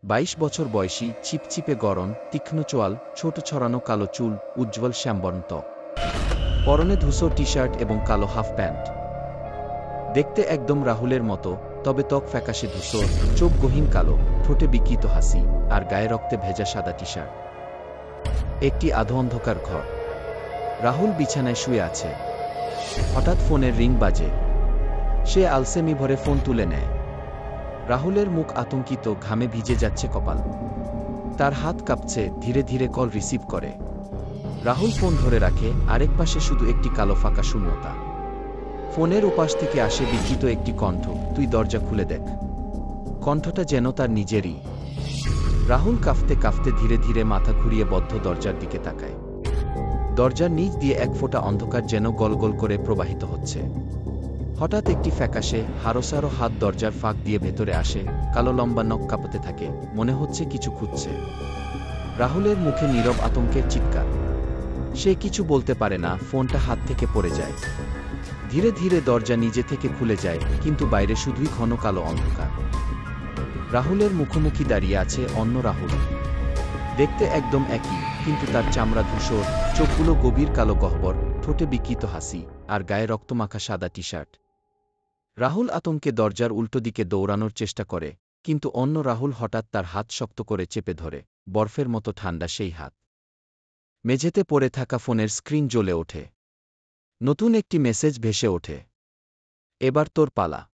22 বছর বয়সী, চিপচিপে গড়ন, তীক্ষ্ণ চোয়াল, ছোট ছড়ানো কালো চুল, উজ্জ্বল শ্যামবর্ণ ত্বক। পরনে ধূসর টি-শার্ট এবং কালো হাফ প্যান্ট। দেখতে একদম রাহুলের মতো, তবে ত্বক ফ্যাকাশে ধূসর, চোখ গহীন কালো, ঠোঁটে বিকৃত হাসি, আর গায়ে রক্তে ভেজা সাদা টি-শার্ট। একটি আধো অন্ধকার ঘর। রাহুল বিছানায় শুয়ে আছে। হঠাৎ ফোনের রিং বাজে। সে আলসেমি ভরে ফোন তুলে নেয়। রাহুলের মুখ আতঙ্কিত, ঘামে ভিজে যাচ্ছে কপাল। তার হাত কাঁপছে, ধীরে ধীরে কল রিসিভ করে। রাহুল ফোন ধরে রাখে, আরেক পাশে শুধু একটি কালো ফাঁকা শূন্যতা। ফোনের ওপাশ থেকে আসে বিকৃত একটি কণ্ঠ, তুই দরজা খুলে দেখ। কণ্ঠটা যেন তার নিজেরই। রাহুল কাঁপতে কাঁপতে ধীরে ধীরে মাথা ঘুরিয়ে বদ্ধ দরজার দিকে তাকায়। দরজার নিচ দিয়ে এক ফোঁটা অন্ধকার যেন গলগল করে প্রবাহিত হচ্ছে। হঠাৎ একটি ফ্যাকাশে, হারসারো হাত দরজার ফাঁক দিয়ে ভেতরে আসে, কালো লম্বা নখ কাঁপতে থাকে, মনে হচ্ছে কিছু খুঁজছে। রাহুলের মুখে নীরব আতঙ্কের চিৎকার। সে কিছু বলতে পারে না, ফোনটা হাত থেকে পড়ে যায়। ধীরে ধীরে দরজা নিজে থেকে খুলে যায়, কিন্তু বাইরে শুধুই ঘন কালো অন্ধকার। রাহুলের মুখোমুখি দাঁড়িয়ে আছে অন্য রাহুল। দেখতে একদম একই, কিন্তু তার চামড়া ধূসর, চোখগুলো গভীর কালো গহ্বর, ঠোঁটে বিকৃত হাসি, আর গায়ে রক্তমাখা সাদা টি-শার্ট। রাহুল আতঙ্কে দরজার উল্টো দিকে দৌড়ানোর চেষ্টা করে, কিন্তু অন্য রাহুল হঠাৎ তার হাত শক্ত করে চেপে ধরে, বরফের মতো ঠান্ডা সেই হাত। মেঝেতে পড়ে থাকা ফোনের স্ক্রিন জ্বলে ওঠে। নতুন একটি মেসেজ ভেসে ওঠে। এবার তোর পালা।